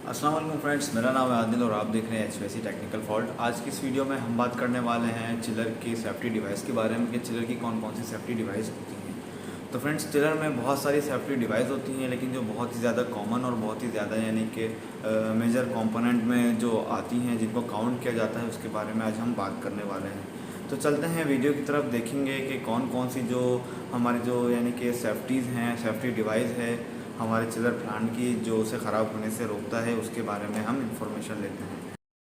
अस्सलाम वालेकुम फ्रेंड्स, मेरा नाम है आदिल और आप देख रहे हैं एचवीएसी टेक्निकल फॉल्ट। आज की इस वीडियो में हम बात करने वाले हैं चिलर की सेफ्टी डिवाइस के बारे में कि चिलर की कौन कौन सी सेफ्टी डिवाइस होती हैं। तो फ्रेंड्स, चिलर में बहुत सारी सेफ्टी डिवाइस होती हैं, लेकिन जो बहुत ही ज़्यादा कॉमन और बहुत ही ज़्यादा यानी कि मेजर कंपोनेंट में जो आती हैं, जिनको काउंट किया जाता है, उसके बारे में आज हम बात करने वाले हैं। तो चलते हैं वीडियो की तरफ, देखेंगे कि कौन कौन सी जो हमारी जो यानी कि सेफ्टीज़ हैं, सेफ्टी डिवाइस है हमारे चिलर प्लांट की, जो उसे ख़राब होने से रोकता है, उसके बारे में हम इंफॉर्मेशन लेते हैं।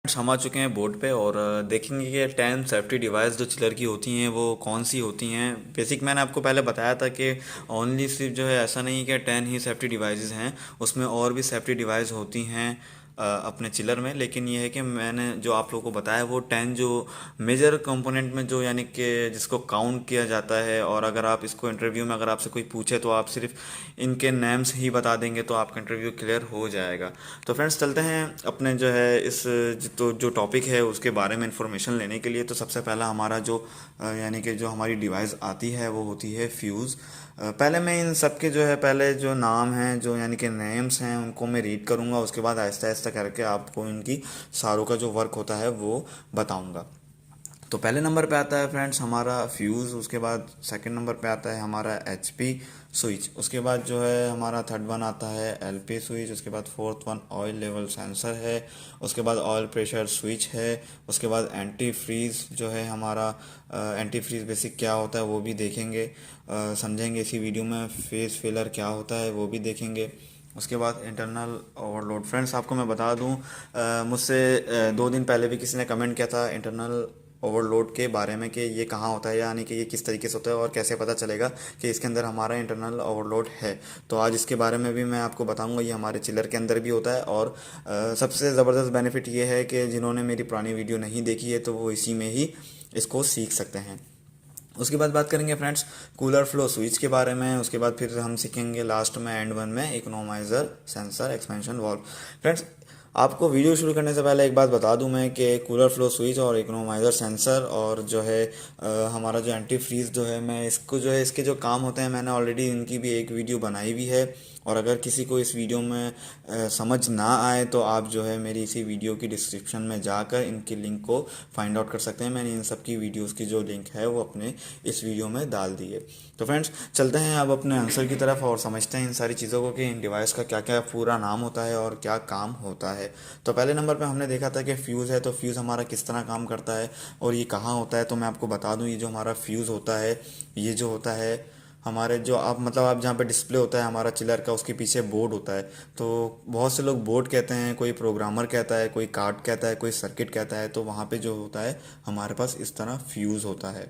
हम आ चुके हैं बोर्ड पे और देखेंगे कि 10 सेफ्टी डिवाइस जो चिलर की होती हैं वो कौन सी होती हैं। बेसिक मैंने आपको पहले बताया था कि ओनली सिर्फ जो है ऐसा नहीं कि 10 ही सेफ्टी डिवाइसेस हैं, उसमें और भी सेफ्टी डिवाइस होती हैं अपने चिलर में। लेकिन ये है कि मैंने जो आप लोगों को बताया वो 10 जो मेजर कंपोनेंट में जो यानी कि जिसको काउंट किया जाता है, और अगर आप इसको इंटरव्यू में अगर आपसे कोई पूछे तो आप सिर्फ इनके नेम्स ही बता देंगे तो आपका इंटरव्यू क्लियर हो जाएगा। तो फ्रेंड्स, चलते हैं अपने जो है इस तो जो टॉपिक है उसके बारे में इंफॉर्मेशन लेने के लिए। तो सबसे पहला हमारा जो यानी कि जो हमारी डिवाइस आती है वो होती है फ्यूज़। पहले मैं इन सब के जो है पहले जो नाम हैं, जो यानी कि नेम्स हैं, उनको मैं रीड करूँगा, उसके बाद आहिस्ता आहिस्ता करके आपको इनकी सारों का जो वर्क होता है वो बताऊँगा। तो पहले नंबर पे आता है फ्रेंड्स हमारा फ्यूज़, उसके बाद सेकंड नंबर पे आता है हमारा एचपी स्विच, उसके बाद जो है हमारा थर्ड वन आता है एलपी स्विच, उसके बाद fourth one oil level sensor है, उसके बाद ऑयल प्रेशर स्विच है, उसके बाद एंटी फ्रीज जो है हमारा एंटी फ्रीज बेसिक क्या होता है वो भी देखेंगे, समझेंगे इसी वीडियो में। फेस फिलर क्या होता है वो भी देखेंगे। उसके बाद इंटरनल ओवरलोड। फ्रेंड्स, आपको मैं बता दूं, मुझसे 2 दिन पहले भी किसी ने कमेंट किया था इंटरनल ओवरलोड के बारे में कि ये कहाँ होता है, यानी कि ये किस तरीके से होता है और कैसे पता चलेगा कि इसके अंदर हमारा इंटरनल ओवरलोड है। तो आज इसके बारे में भी मैं आपको बताऊंगा। ये हमारे चिलर के अंदर भी होता है और सबसे ज़बरदस्त बेनिफिट ये है कि जिन्होंने मेरी पुरानी वीडियो नहीं देखी है तो वो इसी में ही इसको सीख सकते हैं। उसके बाद बात करेंगे फ्रेंड्स कूलर फ्लो स्विच के बारे में। उसके बाद फिर हम सीखेंगे लास्ट में एंड वन में economiser sensor expansion valve. Friends, आपको वीडियो शुरू करने से पहले एक बात बता दूं मैं कि कूलर फ्लो स्विच और इकोनोमाइज़र सेंसर और जो है हमारा जो एंटी फ्रीज जो है, मैं इसको जो है इसके जो काम होते हैं मैंने ऑलरेडी इनकी भी एक वीडियो बनाई हुई है। और अगर किसी को इस वीडियो में समझ ना आए तो आप जो है मेरी इसी वीडियो की डिस्क्रिप्शन में जाकर इनकी लिंक को फाइंड आउट कर सकते हैं। मैंने इन सब की वीडियोस की जो लिंक है वो अपने इस वीडियो में डाल दी है। तो फ्रेंड्स, चलते हैं अब अपने आंसर की तरफ और समझते हैं इन सारी चीज़ों को कि इन डिवाइस का क्या क्या पूरा नाम होता है और क्या काम होता है। तो पहले नंबर पे हमने देखा था कि फ्यूज़ है। तो फ्यूज़ हमारा किस तरह काम करता है और ये कहाँ होता है, तो मैं आपको बता दूँ। ये जो हमारा फ्यूज़ होता है, ये जो होता है हमारे जो आप मतलब आप जहाँ पे डिस्प्ले होता है हमारा चिलर का, उसके पीछे बोर्ड होता है। तो बहुत से लोग बोर्ड कहते हैं, कोई प्रोग्रामर कहता है, कोई कार्ड कहता है, कोई सर्किट कहता है। तो वहाँ पे जो होता है हमारे पास इस तरह फ्यूज़ होता है।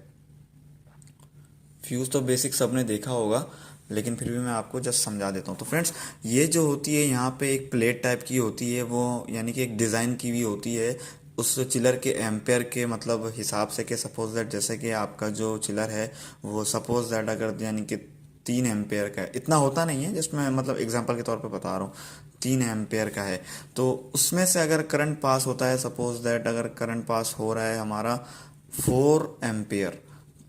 फ्यूज़ तो बेसिक सबने देखा होगा, लेकिन फिर भी मैं आपको जस्ट समझा देता हूँ। तो फ्रेंड्स, ये जो होती है यहाँ पे एक प्लेट टाइप की होती है, वो यानी कि एक डिज़ाइन की हुई होती है उस चिलर के एम्पेयर के मतलब हिसाब से, कि सपोज दैट जैसे कि आपका जो चिलर है वो सपोज दैट अगर यानी कि 3 एम्पेयर का है, इतना होता नहीं है, जस्ट मैं मतलब एग्जांपल के तौर पे बता रहा हूँ, 3 एम्पेयर का है। तो उसमें से अगर करंट पास होता है, सपोज दैट अगर करंट पास हो रहा है हमारा 4 एम्पेयर,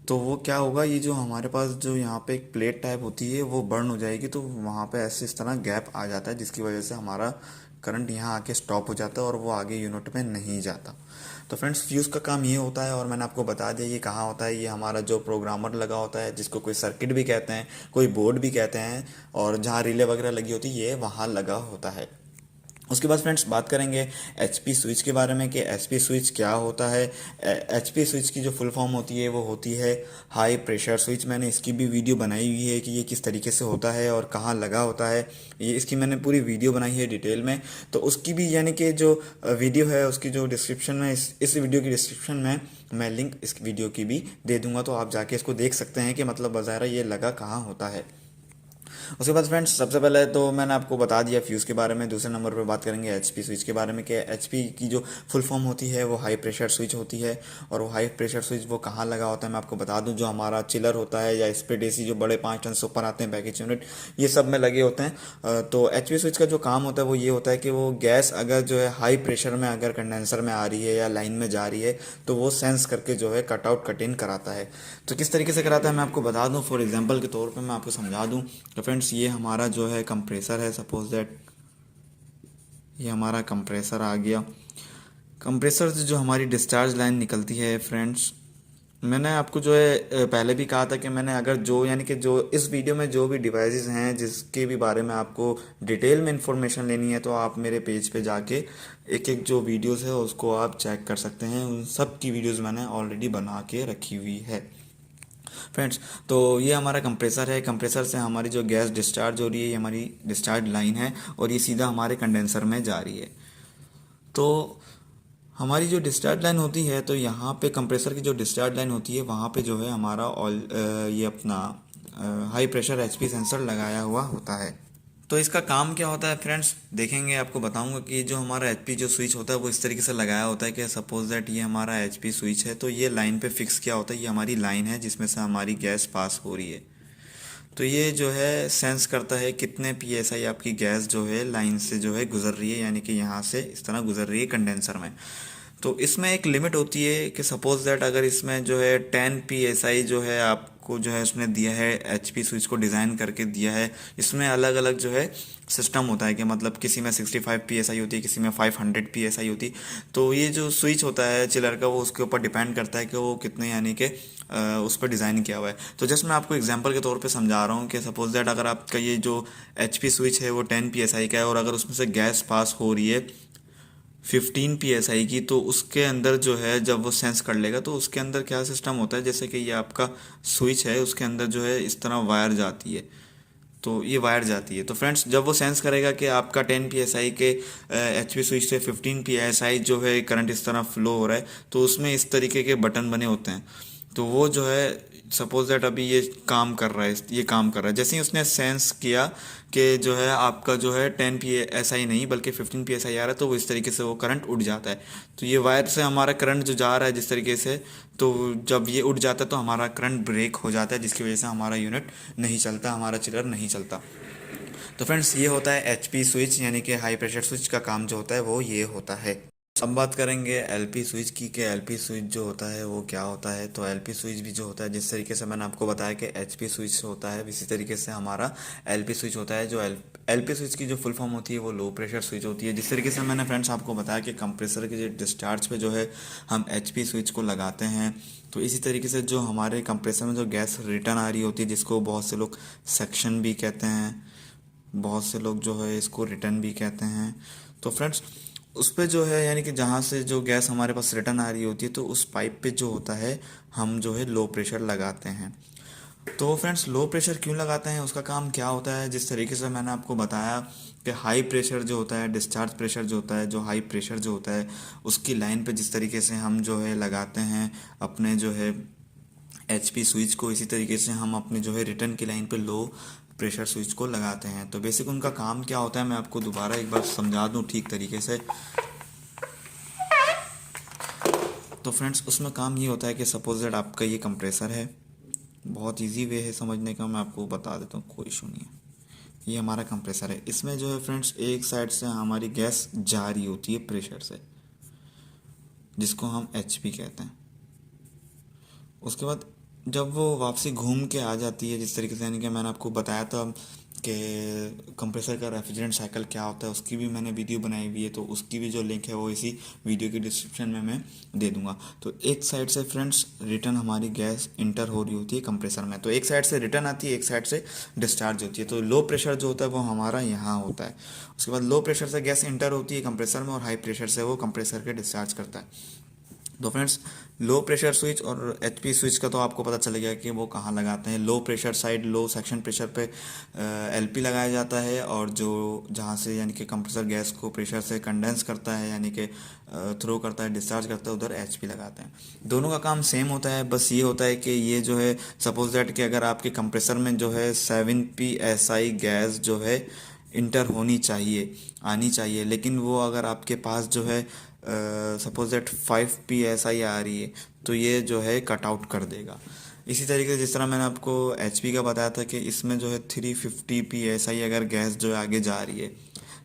तो वो क्या होगा, ये जो हमारे पास जो यहाँ पे एक प्लेट टाइप होती है वो बर्न हो जाएगी। तो वहाँ पे ऐसे इस तरह गैप आ जाता है जिसकी वजह से हमारा करंट यहाँ आके स्टॉप हो जाता है और वो आगे यूनिट में नहीं जाता। तो फ्रेंड्स, फ्यूज़ का काम ये होता है और मैंने आपको बता दिया ये कहाँ होता है। ये हमारा जो प्रोग्रामर लगा होता है, जिसको कोई सर्किट भी कहते हैं, कोई बोर्ड भी कहते हैं, और जहाँ रिले वगैरह लगी होती है ये वहाँ लगा होता है। उसके बाद फ्रेंड्स बात करेंगे एचपी स्विच के बारे में कि एचपी स्विच क्या होता है। एचपी स्विच की जो फुल फॉर्म होती है वो होती है हाई प्रेशर स्विच। मैंने इसकी भी वीडियो बनाई हुई है कि ये किस तरीके से होता है और कहाँ लगा होता है। ये इसकी मैंने पूरी वीडियो बनाई है डिटेल में। तो उसकी भी यानी कि जो वीडियो है उसकी जो डिस्क्रिप्शन में, इस वीडियो की डिस्क्रिप्शन में मैं लिंक इस वीडियो की भी दे दूंगा, तो आप जाके इसको देख सकते हैं कि मतलब बाज़ारा ये लगा कहाँ होता है। उसके बाद फ्रेंड्स, सबसे पहले तो मैंने आपको बता दिया फ्यूज़ के बारे में। दूसरे नंबर पर बात करेंगे एचपी स्विच के बारे में कि एचपी की जो फुल फॉर्म होती है वो हाई प्रेशर स्विच होती है। और वो हाई प्रेशर स्विच वो कहाँ लगा होता है मैं आपको बता दूं, जो हमारा चिलर होता है या स्प्लिट एसी जो बड़े 5 टन से ऊपर आते हैं पैकेज यूनिट, ये सब में लगे होते हैं। तो एचपी स्विच का जो काम होता है वो ये होता है कि वो गैस अगर जो है हाई प्रेशर में अगर कंडेंसर में आ रही है या लाइन में जा रही है तो वो सेंस करके जो है कट आउट कट इन कराता है। तो किस तरीके से कराता है मैं आपको बता दूं, फॉर एग्जांपल के तौर पे मैं आपको समझा दूं। तो फ्रेंड्स, ये हमारा जो है कंप्रेसर है, सपोज दैट ये हमारा कंप्रेसर आ गया। कंप्रेसर से जो हमारी डिस्चार्ज लाइन निकलती है फ्रेंड्स, मैंने आपको जो है पहले भी कहा था कि मैंने अगर जो यानी कि जो इस वीडियो में जो भी डिवाइसेस हैं जिसके भी बारे में आपको डिटेल में इंफॉर्मेशन लेनी है, तो आप मेरे पेज पे जाके एक एक जो वीडियोस है उसको आप चेक कर सकते हैं। उन सब की वीडियोस मैंने ऑलरेडी बना के रखी हुई है फ्रेंड्स। तो ये हमारा कंप्रेसर है। कंप्रेसर से हमारी जो गैस डिस्चार्ज हो रही है, ये हमारी डिस्चार्ज लाइन है और ये सीधा हमारे कंडेंसर में जा रही है। तो हमारी जो डिस्चार्ज लाइन होती है, तो यहाँ पे कंप्रेसर की जो डिस्चार्ज लाइन होती है वहाँ पे जो है हमारा ऑयल ये अपना हाई प्रेशर एचपी सेंसर लगाया हुआ होता है। तो इसका काम क्या होता है फ्रेंड्स, देखेंगे आपको बताऊंगा कि जो हमारा एचपी जो स्विच होता है वो इस तरीके से लगाया होता है कि सपोज दैट ये हमारा एचपी स्विच है, तो ये लाइन पे फिक्स किया होता है। ये हमारी लाइन है जिसमें से हमारी गैस पास हो रही है। तो ये जो है सेंस करता है कितने पीएसआई आपकी गैस जो है लाइन से जो है गुजर रही है, यानी कि यहाँ से इस तरह गुजर रही है कंडेंसर में। तो इसमें एक लिमिट होती है कि सपोज दैट अगर इसमें जो है 10 पीएसआई जो है आपको जो है उसने दिया है, एचपी स्विच को डिज़ाइन करके दिया है। इसमें अलग अलग जो है सिस्टम होता है कि मतलब किसी में 65 पीएसआई होती है, किसी में 500 पीएसआई होती। तो ये जो स्विच होता है चिलर का, वो उसके ऊपर डिपेंड करता है कि वो कितने यानी कि उस पर डिज़ाइन किया हुआ है। तो जस्ट मैं आपको एग्जांपल के तौर पे समझा रहा हूँ कि सपोज दैट अगर आपका ये जो एचपी स्विच है वो 10 पीएसआई का है और अगर उसमें से गैस पास हो रही है 15 पीएसआई की, तो उसके अंदर जो है जब वो सेंस कर लेगा तो उसके अंदर क्या सिस्टम होता है, जैसे कि ये आपका स्विच है उसके अंदर जो है इस तरह वायर जाती है। तो ये वायर जाती है, तो फ्रेंड्स जब वो सेंस करेगा कि आपका 10 पीएसआई के एचपी स्विच से 15 पीएसआई जो है करंट इस तरह फ्लो हो रहा है, तो उसमें इस तरीके के बटन बने होते हैं। तो वो जो है सपोज दैट अभी ये काम कर रहा है, ये काम कर रहा है। जैसे ही उसने सेंस किया कि जो है आपका जो है 10 पीएसआई नहीं बल्कि 15 पीएसआई आ रहा है, तो वो इस तरीके से वो करंट उड़ जाता है। तो ये वायर से हमारा करंट जो जा रहा है जिस तरीके से, तो जब ये उड़ जाता है तो हमारा करंट ब्रेक हो जाता है, जिसकी वजह से हमारा यूनिट नहीं चलता, हमारा चिलर नहीं चलता। तो फ्रेंड्स ये होता है एचपी स्विच, यानी कि हाई प्रेशर स्विच का काम जो होता है वो ये होता है। अब बात करेंगे एलपी स्विच की कि एलपी स्विच जो होता है वो क्या होता है। तो एलपी स्विच भी जो होता है, जिस तरीके से मैंने आपको बताया कि एचपी स्विच होता है, इसी तरीके से हमारा एलपी स्विच होता है। जो एलपी स्विच की जो फुल फॉर्म होती है वो लो प्रेशर स्विच होती है। जिस तरीके से मैंने फ्रेंड्स आपको बताया कि कंप्रेसर के जो डिस्चार्ज पे जो है हम एचपी स्विच को लगाते हैं, तो इसी तरीके से जो हमारे कंप्रेसर में जो गैस रिटर्न आ रही होती है, जिसको बहुत से लोग सक्शन भी कहते हैं, बहुत से लोग जो है इसको रिटर्न भी कहते हैं। तो फ्रेंड्स उस पे जो है यानी कि जहाँ से जो गैस हमारे पास रिटर्न आ रही होती है, तो उस पाइप पे जो होता है हम जो है लो प्रेशर लगाते हैं। तो फ्रेंड्स लो प्रेशर क्यों लगाते हैं, उसका काम क्या होता है, जिस तरीके से मैंने आपको बताया कि हाई प्रेशर जो होता है, डिस्चार्ज प्रेशर जो होता है, जो हाई प्रेशर जो होता है उसकी लाइन पे जिस तरीके से हम जो है लगाते हैं अपने जो है एचपी स्विच को, इसी तरीके से हम अपने जो है रिटर्न की लाइन पे लो प्रेशर स्विच को लगाते हैं। तो बेसिक उनका काम क्या होता है मैं आपको दोबारा एक बार समझा दूं ठीक तरीके से। तो फ्रेंड्स उसमें काम ये होता है कि सपोज दैट आपका ये कंप्रेसर है, बहुत इजी वे है समझने का, मैं आपको बता देता हूँ, कोई इशू नहीं है। ये हमारा कंप्रेसर है, इसमें जो है फ्रेंड्स एक साइड से हमारी गैस जा रही होती है प्रेशर से, जिसको हम एचपी कहते हैं। उसके बाद जब वो वापसी घूम के आ जाती है जिस तरीके से, यानी कि मैंने आपको बताया था कि कंप्रेसर का रेफ्रिजरेंट साइकिल क्या होता है, उसकी भी मैंने वीडियो बनाई हुई है, तो उसकी भी जो लिंक है वो इसी वीडियो की डिस्क्रिप्शन में मैं दे दूंगा। तो एक साइड से फ्रेंड्स रिटर्न हमारी गैस इंटर हो रही होती है कंप्रेसर में, तो एक साइड से रिटर्न आती है, एक साइड से डिस्चार्ज होती है। तो लो प्रेशर जो होता है वो हमारा यहाँ होता है। उसके बाद लो प्रेशर से गैस इंटर होती है कंप्रेसर में और हाई प्रेशर से वो कंप्रेसर के डिस्चार्ज करता है। तो फ्रेंड्स लो प्रेशर स्विच और एचपी स्विच का तो आपको पता चल गया कि वो कहाँ लगाते हैं। लो प्रेशर साइड लो सेक्शन प्रेशर पे एलपी लगाया जाता है, और जो जहाँ से यानी कि कंप्रेसर गैस को प्रेशर से कंडेंस करता है यानी कि थ्रो करता है, डिस्चार्ज करता है, उधर एचपी लगाते हैं। दोनों का काम सेम होता है, बस ये होता है कि ये जो है सपोज दैट कि अगर आपके कंप्रेसर में जो है 7 psi गैस जो है इंटर होनी चाहिए, आनी चाहिए, लेकिन वो अगर आपके पास जो है सपोज दैट 5 psi आ रही है, तो ये जो है कट आउट कर देगा। इसी तरीके से जिस तरह मैंने आपको एचपी का बताया था कि इसमें जो है 350 psi अगर गैस जो है आगे जा रही है,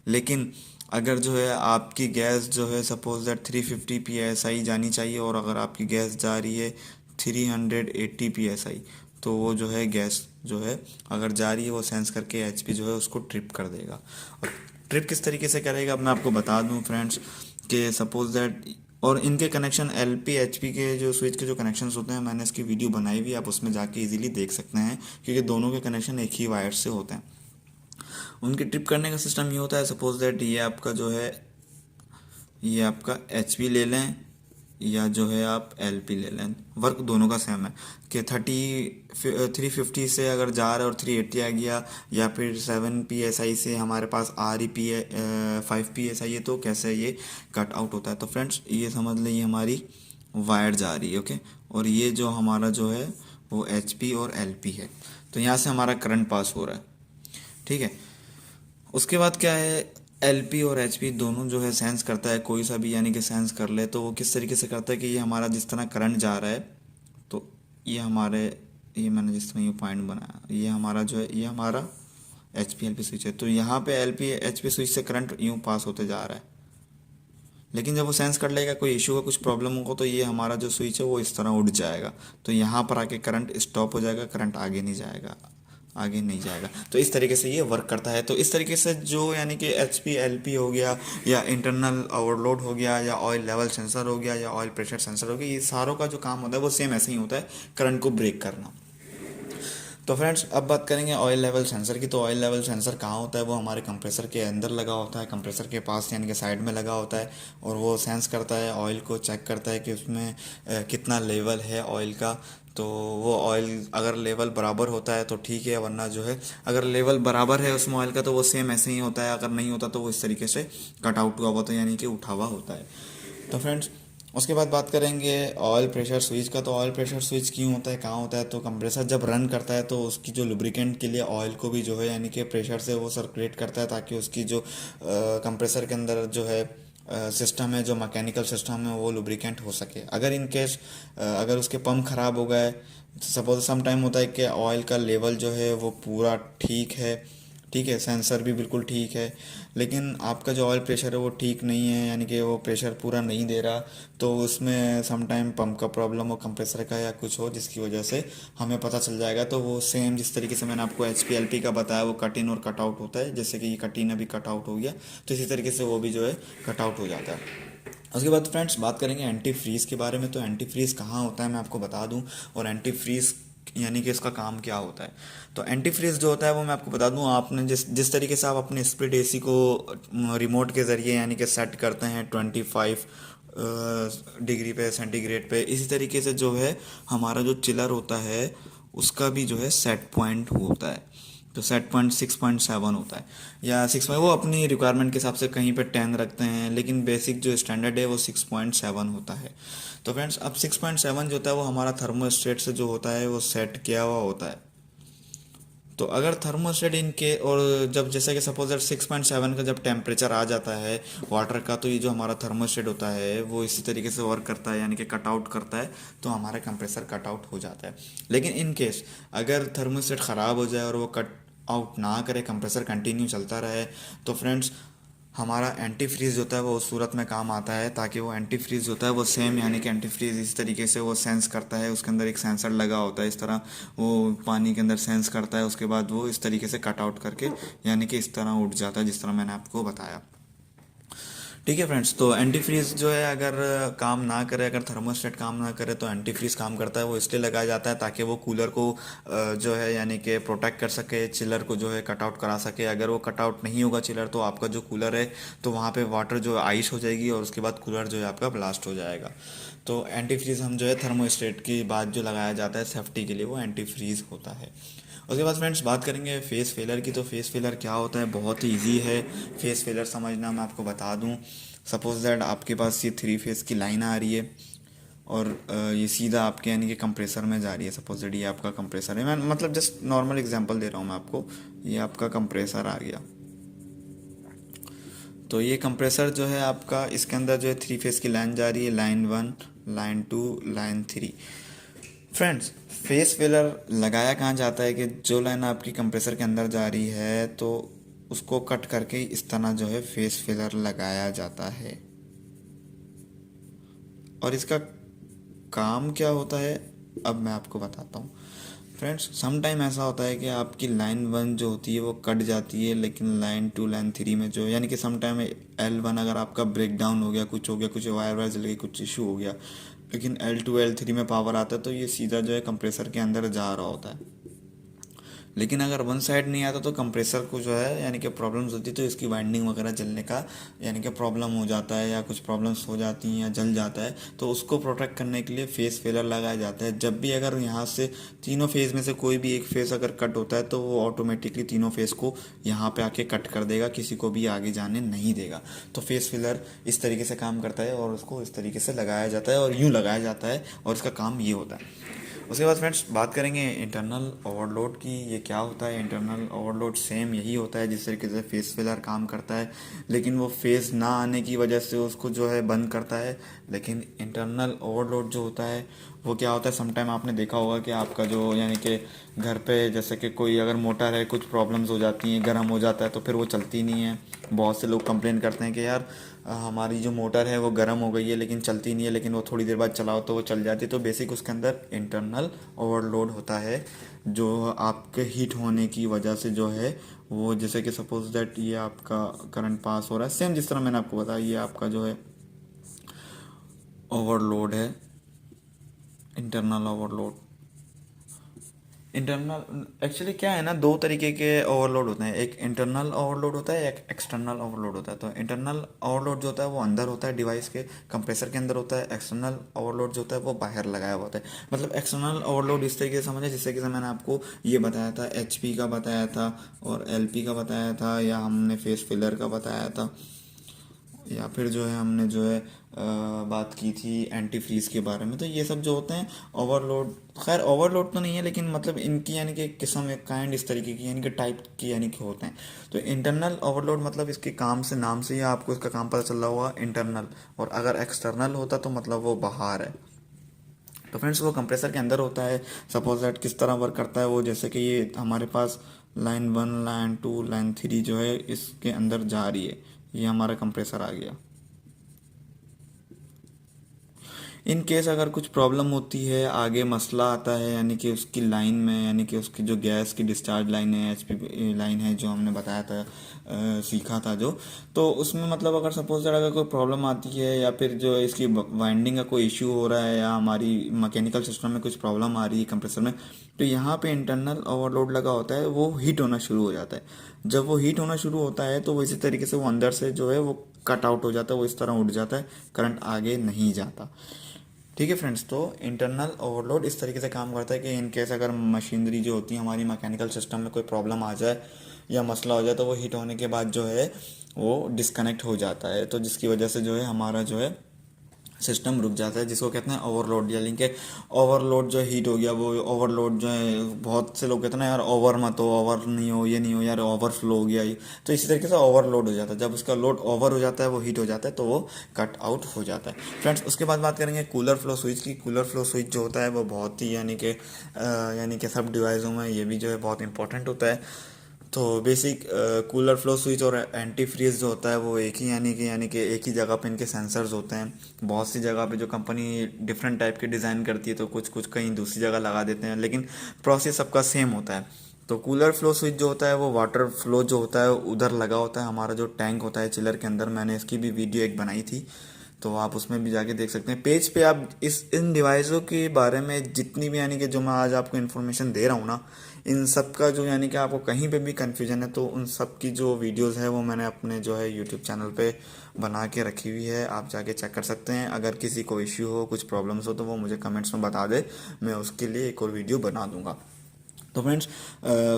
लेकिन अगर जो है आपकी गैस जो है सपोज दैट 350 psi जानी चाहिए और अगर आपकी गैस जा रही है 380 psi, तो वो जो है गैस जो है अगर जा रही है वो सेंस करके एचपी जो है उसको ट्रिप कर देगा। और ट्रिप किस तरीके से करेगा अब मैं आपको बता दूं फ्रेंड्स कि सपोज दैट, और इनके कनेक्शन एलपी एचपी के जो स्विच के जो कनेक्शंस होते हैं, मैंने इसकी वीडियो बनाई हुई है, आप उसमें जाके इजीली देख सकते हैं, क्योंकि दोनों के कनेक्शन एक ही वायर से होते हैं। उनकी ट्रिप करने का सिस्टम ये होता है, सपोज दैट ये आपका जो है, ये आपका एच पी ले लें या जो है आप एल पी ले लें, वर्क दोनों का सेम है कि 350 से अगर जा रहा है और 380 आ गया, या फिर 7 PSI से हमारे पास REP 5 PSI है, तो कैसे ये कट आउट होता है। तो फ्रेंड्स ये समझ लें ये हमारी वायर जा रही है, ओके, और ये जो हमारा जो है वो HP और LP है, तो यहाँ से हमारा करंट पास हो रहा है, ठीक है। उसके बाद क्या है, LP और HP दोनों जो है सेंस करता है, कोई सा भी यानी कि सेंस कर ले, तो वो किस तरीके से करता है कि ये हमारा जिस तरह करंट जा रहा है, तो ये हमारे, ये मैंने जिस तरह ये पॉइंट बनाया, ये हमारा जो है ये हमारा HP LP स्विच है, तो यहाँ पे LP HP स्विच से करंट यूँ पास होते जा रहा है। लेकिन जब वो सेंस कर लेगा कोई इशू का, कुछ प्रॉब्लम होगा, तो ये हमारा जो स्विच है वो इस तरह उड़ जाएगा, तो यहाँ पर आके करंट स्टॉप हो जाएगा, करंट आगे नहीं जाएगा, आगे नहीं जाएगा। तो इस तरीके से ये वर्क करता है। तो इस तरीके से जो यानी कि HP LP हो गया, या इंटरनल ओवरलोड हो गया, या ऑयल लेवल सेंसर हो गया, या ऑयल प्रेशर सेंसर हो गया, ये सारों का जो काम होता है वो सेम ऐसे ही होता है, करंट को ब्रेक करना। तो फ्रेंड्स अब बात करेंगे ऑयल लेवल सेंसर की। तो ऑयल लेवल सेंसर कहाँ होता है, वो हमारे कंप्रेसर के अंदर लगा होता है, कंप्रेसर के पास यानी कि साइड में लगा होता है, और वो सेंस करता है, ऑयल को चेक करता है कि उसमें कितना लेवल है ऑयल का। तो वो ऑयल अगर लेवल बराबर होता है तो ठीक है, वरना जो है अगर लेवल बराबर है उसमें ऑयल का तो वो सेम ऐसे ही होता है, अगर नहीं होता तो वो इस तरीके से कट आउट हुआ होता है, यानी कि उठा हुआ होता है। तो फ्रेंड्स उसके बाद बात करेंगे ऑयल प्रेशर स्विच का। तो ऑयल प्रेशर स्विच क्यों होता है, कहाँ होता है, तो कंप्रेसर जब रन करता है तो उसकी जो लुब्रिकेंट के लिए ऑयल को भी जो है यानी कि प्रेशर से वो सर्कुलेट करता है, ताकि उसकी जो कंप्रेसर के अंदर जो है सिस्टम है, जो मैकेनिकल सिस्टम है, वो लुब्रिकेंट हो सके। अगर इन केस अगर उसके पंप ख़राब हो गए, सपोज सम टाइम होता है कि ऑयल का लेवल जो है वो पूरा ठीक है, ठीक है, सेंसर भी बिल्कुल ठीक है, लेकिन आपका जो ऑयल प्रेशर है वो ठीक नहीं है, यानी कि वो प्रेशर पूरा नहीं दे रहा, तो उसमें सम टाइम पंप का प्रॉब्लम हो, कंप्रेसर का, या कुछ हो, जिसकी वजह से हमें पता चल जाएगा। तो वो सेम जिस तरीके से मैंने आपको HP LP का बताया, वो कट इन और कट आउट होता है, जैसे कि ये कट इन अभी कट आउट हो गया, तो इसी तरीके से वो भी जो है कट आउट हो जाता है। उसके बाद फ्रेंड्स बात करेंगे एंटी फ्रीज़ के बारे में। तो एंटी फ्रीज़ कहाँ होता है मैं आपको बता दूं, और एंटी फ्रीज़ यानी कि इसका काम क्या होता है। तो एंटी फ्रीज जो होता है वो मैं आपको बता दूं, आपने जिस जिस तरीके से आप अपने स्प्लिट AC को रिमोट के ज़रिए यानी कि सेट करते हैं 25 डिग्री पे, सेंटीग्रेड पे, इसी तरीके से जो है हमारा जो चिलर होता है उसका भी जो है सेट पॉइंट होता है। तो सेट पॉइंट 6.7 होता है, या 6, वो अपनी रिक्वायरमेंट के हिसाब से कहीं पे 10 रखते हैं, लेकिन बेसिक जो स्टैंडर्ड है वो 6.7 होता है। तो फ्रेंड्स अब 6.7 जो होता है वो हमारा थर्मोस्टेट से जो होता है वो सेट किया हुआ होता है। तो अगर थर्मोस्टेट इनके, और जब जैसे कि सपोज 6.7 का जब टेम्परेचर आ जाता है वाटर का, तो ये जो हमारा थर्मोस्टेट होता है वो इसी तरीके से वर्क करता है, यानी कि कट आउट करता है, तो हमारा कंप्रेसर कट आउट हो जाता है। लेकिन इन केस अगर थर्मोस्टेट ख़राब हो जाए और वो कट आउट ना करे, कंप्रेसर कंटिन्यू चलता रहे, तो फ्रेंड्स हमारा एंटी फ्रीज होता है वो उस सूरत में काम आता है, ताकि वो एंटी फ्रीज होता है वो सेम यानी कि एंटी फ्रीज इस तरीके से वो सेंस करता है, उसके अंदर एक सेंसर लगा होता है, इस तरह वो पानी के अंदर सेंस करता है, उसके बाद वो इस तरीके से कट आउट करके यानी कि इस तरह उठ जाता है, जिस तरह मैंने आपको बताया। ठीक है फ्रेंड्स, तो एंटी फ्रीज जो है अगर काम ना करे, अगर थर्मोस्टेट काम ना करे, तो एंटी फ्रीज काम करता है। वो इसलिए लगाया जाता है ताकि वो कूलर को जो है यानी कि प्रोटेक्ट कर सके, चिलर को जो है कट आउट करा सके। अगर वो कट आउट नहीं होगा चिलर, तो आपका जो कूलर है तो वहाँ पे वाटर जो आइस हो जाएगी, और उसके बाद कूलर जो है आपका ब्लास्ट हो जाएगा। तो एंटी फ्रीज हम जो है थर्मोस्टेट की बात जो लगाया जाता है सेफ्टी के लिए, वो एंटी फ्रीज होता है। उसके बाद फ्रेंड्स बात करेंगे फेस फेलर की। तो फेस फेलर क्या होता है, बहुत ही ईजी है फेस फेलर समझना, मैं आपको बता दूं। सपोज दैट आपके पास ये 3 फेस की लाइन आ रही है, और ये सीधा आपके यानी कि कंप्रेसर में जा रही है। सपोज दैट ये आपका कंप्रेसर है, मैं मतलब जस्ट नॉर्मल एग्जांपल दे रहा हूँ मैं आपको। ये आपका कंप्रेसर आ गया, तो ये कंप्रेसर जो है आपका, इसके अंदर जो है 3 फेस की लाइन जा रही है, line 1, line 2, line 3। Friends face failure लगाया कहाँ जाता है कि जो लाइन आपकी कंप्रेसर के अंदर जा रही है तो उसको कट करके इस तरह जो है फेस फेलर लगाया जाता है। और इसका काम क्या होता है अब मैं आपको बताता हूँ। फ्रेंड्स सम टाइम ऐसा होता है कि आपकी लाइन 1 जो होती है वो कट जाती है, लेकिन लाइन 2 लाइन 3 में जो यानी कि सम टाइम L1 अगर आपका ब्रेक डाउन हो गया, कुछ वायर वायर जल गई, कुछ इशू हो गया, लेकिन L2 L3 में पावर आता है तो ये सीधा जो है कंप्रेसर के अंदर जा रहा होता है। लेकिन अगर वन साइड नहीं आता तो कंप्रेसर को जो है यानी कि प्रॉब्लम्स होती है, तो इसकी वाइंडिंग वगैरह जलने का यानी कि प्रॉब्लम हो जाता है, या कुछ प्रॉब्लम्स हो जाती हैं या जल जाता है, तो उसको प्रोटेक्ट करने के लिए फेस फेलर लगाया जाता है। जब भी अगर यहाँ से तीनों फेज में से कोई भी एक फेस अगर कट होता है तो वो ऑटोमेटिकली तीनों फेस को यहाँ पे आके कट कर देगा, किसी को भी आगे जाने नहीं देगा। तो फेस फिलर इस तरीके से काम करता है और उसको इस तरीके से लगाया जाता है और यूँ लगाया जाता है और इसका काम ये होता है। उसके बाद फ्रेंड्स बात करेंगे इंटरनल ओवरलोड की। ये क्या होता है? इंटरनल ओवरलोड सेम यही होता है जिस तरीके से फेस फिलर काम करता है, लेकिन वो फेस ना आने की वजह से उसको जो है बंद करता है। लेकिन इंटरनल ओवरलोड जो होता है वो क्या होता है, समटाइम आपने देखा होगा कि आपका जो यानी कि घर पे जैसे कि कोई अगर मोटर है, कुछ प्रॉब्लम्स हो जाती हैं, गर्म हो जाता है तो फिर वो चलती नहीं है। बहुत से लोग कंप्लेन करते हैं कि यार हमारी जो मोटर है वो गर्म हो गई है लेकिन चलती नहीं है, लेकिन वो थोड़ी देर बाद चलाओ तो वो चल जाती है। तो बेसिक उसके अंदर इंटरनल ओवरलोड होता है, जो आपके हीट होने की वजह से जो है वो, जैसे कि सपोज दैट ये आपका करंट पास हो रहा है, सेम जिस तरह मैंने आपको बताया, ये आपका जो है ओवरलोड है, इंटरनल ओवरलोड। इंटरनल एक्चुअली क्या है ना, दो तरीके के ओवरलोड होते हैं, एक इंटरनल ओवरलोड होता है, एक एक्सटर्नल ओवरलोड होता है। तो इंटरनल ओवरलोड जो होता है वो अंदर होता है डिवाइस के, कंप्रेसर के अंदर होता है। एक्सटर्नल ओवरलोड जो होता है वो बाहर लगाया हुआ होता है। मतलब एक्सटर्नल ओवरलोड इस तरीके से समझे, जिससे कि मैंने आपको ये बताया था, HP का बताया था और LP का बताया था, या हमने फेस फिलर का बताया था, या फिर जो है हमने जो है बात की थी एंटी फ्रीज के बारे में। तो ये सब जो होते हैं ओवरलोड, खैर ओवरलोड तो नहीं है लेकिन मतलब इनकी यानी कि किस्म, एक काइंड इस तरीके की यानी कि टाइप की यानी कि होते हैं। तो इंटरनल ओवरलोड मतलब इसके काम से, नाम से ही आपको इसका काम पता चल रहा होगा, इंटरनल। और अगर एक्सटर्नल होता तो मतलब वो बाहर है। तो फ्रेंड्स वो कंप्रेसर के अंदर होता है। सपोज दैट किस तरह वर्क करता है वो, जैसे कि ये हमारे पास लाइन 1 लाइन 2 लाइन 3 जो है इसके अंदर जा रही है, ये हमारा कंप्रेसर आ गया। इन केस अगर कुछ प्रॉब्लम होती है, आगे मसला आता है यानी कि उसकी लाइन में, यानी कि उसकी जो गैस की डिस्चार्ज लाइन है, HP लाइन है, जो हमने बताया था, सीखा था जो, तो उसमें मतलब अगर सपोज दैट अगर कोई प्रॉब्लम आती है, या फिर जो इसकी वाइंडिंग का कोई इश्यू हो रहा है, या हमारी मैकेनिकल सिस्टम में कुछ प्रॉब्लम आ रही है कंप्रेसर में, तो यहाँ पे इंटरनल ओवरलोड लगा होता है, वो हीट होना शुरू हो जाता है। जब वो हीट होना शुरू होता है तो वो इसी तरीके से वो अंदर से जो है वो कट आउट हो जाता है, वो इस तरह उठ जाता है, करंट आगे नहीं जाता। ठीक है फ्रेंड्स, तो इंटरनल ओवरलोड इस तरीके से काम करता है कि इन केस अगर मशीनरी जो होती है हमारी मैकेनिकल सिस्टम में कोई प्रॉब्लम आ जाए या मसला हो जाए, तो वो हीट होने के बाद जो है वो डिस्कनेक्ट हो जाता है, तो जिसकी वजह से जो है हमारा जो है सिस्टम रुक जाता है, जिसको कहते हैं ओवरलोड। या लिंक के ओवरलोड जो हीट हो गया, वो ओवरलोड जो है, बहुत से लोग कहते हैं ना यार ओवर मत हो, ओवर नहीं हो, ये नहीं हो यार, ओवरफ्लो हो गया ये, तो इसी तरीके से ओवरलोड हो जाता है। जब उसका लोड ओवर हो जाता है, वो हीट हो जाता है, तो वो कट आउट हो जाता है। फ्रेंड्स उसके बाद बात करेंगे कूलर फ्लो स्विच की। कूलर फ्लो स्विच जो होता है वो बहुत ही यानी कि सब डिवाइसों में ये भी जो है बहुत इंपॉर्टेंट होता है। तो बेसिक कूलर फ्लो स्विच और एंटी फ्रीज जो होता है वो एक ही यानी कि एक ही जगह पे इनके सेंसर्स होते हैं। बहुत सी जगह पे जो कंपनी डिफरेंट टाइप के डिज़ाइन करती है, तो कुछ कुछ कहीं दूसरी जगह लगा देते हैं, लेकिन प्रोसेस सबका सेम होता है। तो कूलर फ्लो स्विच जो होता है वो वाटर फ्लो जो होता है उधर लगा होता है। हमारा जो टैंक होता है चिलर के अंदर, मैंने इसकी भी वीडियो एक बनाई थी, तो आप उसमें भी जाके देख सकते हैं। पेज पे आप इन डिवाइसों के बारे में जितनी भी यानी कि जो मैं आज आपको इन्फॉर्मेशन दे रहा हूँ ना, इन सब का जो यानी कि आपको कहीं पे भी कन्फ्यूजन है, तो उन सब की जो वीडियोस है वो मैंने अपने जो है यूट्यूब चैनल पे बना के रखी हुई है, आप जाके चेक कर सकते हैं। अगर किसी को इश्यू हो, कुछ प्रॉब्लम्स हो, तो वो मुझे कमेंट्स में बता दे, मैं उसके लिए एक और वीडियो बना दूंगा। तो फ्रेंड्स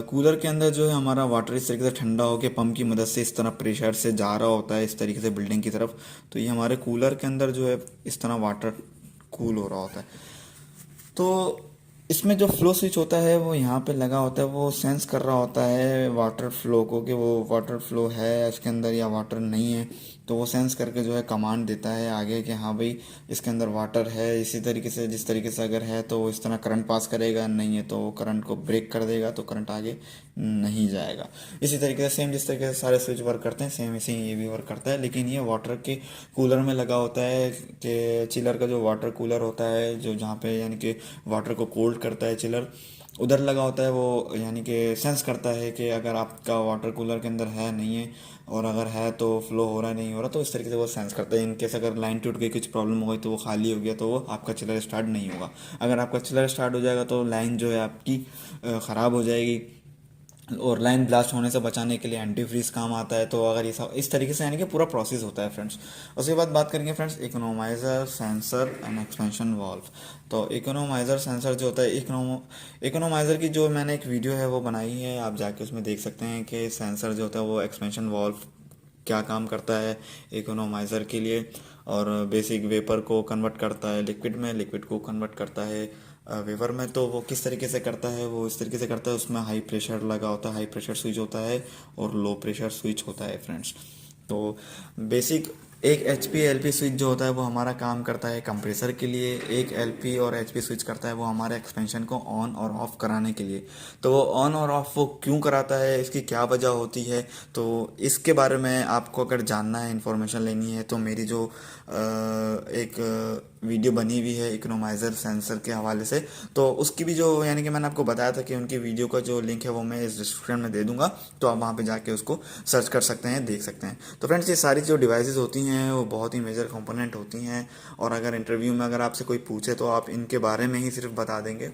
कूलर के अंदर जो है हमारा वाटर इस तरीके से ठंडा होकर पंप की मदद से इस तरह प्रेशर से जा रहा होता है, इस तरीके से बिल्डिंग की तरफ। तो ये हमारे कूलर के अंदर जो है इस तरह वाटर कूल हो रहा होता है। तो इसमें जो फ्लो स्विच होता है वो यहाँ पे लगा होता है, वो सेंस कर रहा होता है वाटर फ्लो को, कि वो वाटर फ्लो है इसके अंदर या वाटर नहीं है। तो वो सेंस करके जो है कमांड देता है आगे कि हाँ भाई इसके अंदर वाटर है। इसी तरीके से, जिस तरीके से अगर है तो वो इस तरह करंट पास करेगा, नहीं है तो वो करंट को ब्रेक कर देगा, तो करंट आगे नहीं जाएगा। इसी तरीके से सेम जिस तरीके से सारे स्विच वर्क करते हैं, सेम इसे ही ये भी वर्क करता है। लेकिन ये वाटर के कूलर में लगा होता है, कि चिलर का जो वाटर कूलर होता है, जो जहाँ पे यानी कि वाटर को कोल्ड करता है चिलर, उधर लगा होता है वो, यानी कि सेंस करता है कि अगर आपका वाटर कूलर के अंदर है नहीं है, और अगर है तो फ्लो हो रहा है नहीं हो रहा, तो इस तरीके से वो सेंस करता है। इनकेस अगर लाइन टूट गई, कुछ प्रॉब्लम हो गई, तो वो खाली हो गया, तो वो आपका चिलर स्टार्ट नहीं होगा। अगर आपका चिलर स्टार्ट हो जाएगा तो लाइन जो है आपकी ख़राब हो जाएगी, और लाइन ब्लास्ट होने से बचाने के लिए एंटी फ्रीज काम आता है। तो अगर ये सब इस तरीके से, यानी कि पूरा प्रोसेस होता है फ्रेंड्स। उसके बाद बात करेंगे friends economiser, sensor and expansion valve. तो इकोनोमाइज़र सेंसर जो होता है, इकोनोमाइज़र की जो मैंने एक वीडियो है वो बनाई है, आप जाके उसमें देख सकते हैं कि सेंसर जो होता है वो एक्सपेंशन वाल्व क्या काम करता है इकोनोमाइज़र के लिए। और बेसिक वेपर को कन्वर्ट करता है लिक्विड में, लिक्विड को कन्वर्ट करता है वेपर में। तो वो किस तरीके से करता है, वो इस तरीके से करता है, उसमें हाई प्रेशर लगा होता है, हाई प्रेशर स्विच होता है और लो प्रेशर स्विच होता है फ्रेंड्स। तो बेसिक एक H P L P switch जो होता है वो हमारा काम करता है कंप्रेसर के लिए, एक एल पी और एच पी स्विच करता है वो हमारे एक्सपेंशन को ऑन और ऑफ कराने के लिए। तो वो ऑन और ऑफ वो क्यों कराता है, इसकी क्या वजह होती है, तो इसके बारे में आपको अगर जानना है, इन्फॉर्मेशन लेनी है, तो मेरी जो एक वीडियो बनी हुई है इकोनोमाइज़र सेंसर के हवाले से, तो उसकी भी जो, यानी कि मैंने आपको बताया था कि उनकी वीडियो का जो लिंक है वो मैं इस डिस्क्रिप्शन में दे दूंगा, तो आप वहाँ पे जाके उसको सर्च कर सकते हैं, देख सकते हैं। तो फ्रेंड्स, ये सारी जो डिवाइसेस होती हैं वो बहुत ही मेजर कंपोनेंट होती हैं, और अगर इंटरव्यू में अगर आपसे कोई पूछे तो आप इनके बारे में ही सिर्फ बता देंगे,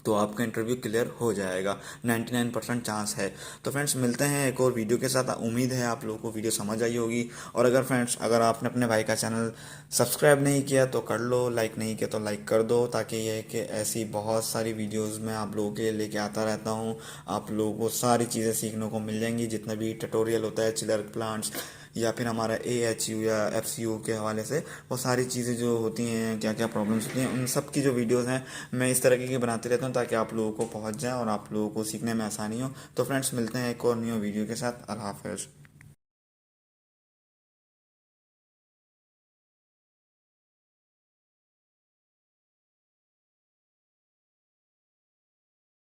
तो आपका इंटरव्यू क्लियर हो जाएगा, 99% चांस है। तो फ्रेंड्स, मिलते हैं एक और वीडियो के साथ। उम्मीद है आप लोगों को वीडियो समझ आई होगी। और अगर फ्रेंड्स, अगर आपने अपने भाई का चैनल सब्सक्राइब नहीं किया तो कर लो, लाइक नहीं किया तो लाइक कर दो, ताकि ये है कि ऐसी बहुत सारी वीडियोस मैं आप लोगों के लिए लेके आता रहता हूँ। आप लोगों को सारी चीज़ें सीखने को मिल जाएंगी, जितना भी ट्यूटोरियल होता है चिलर प्लांट्स या फिर हमारा AHU या FCU के हवाले से, वो सारी चीज़ें जो होती हैं, क्या क्या प्रॉब्लम्स होती हैं, उन सब की जो वीडियोस हैं मैं इस तरीके की बनाते रहता हूँ, ताकि आप लोगों को पहुँच जाए और आप लोगों को सीखने में आसानी हो। तो फ्रेंड्स, मिलते हैं एक और न्यू वीडियो के साथ। अल्लाह हाफ़िज़।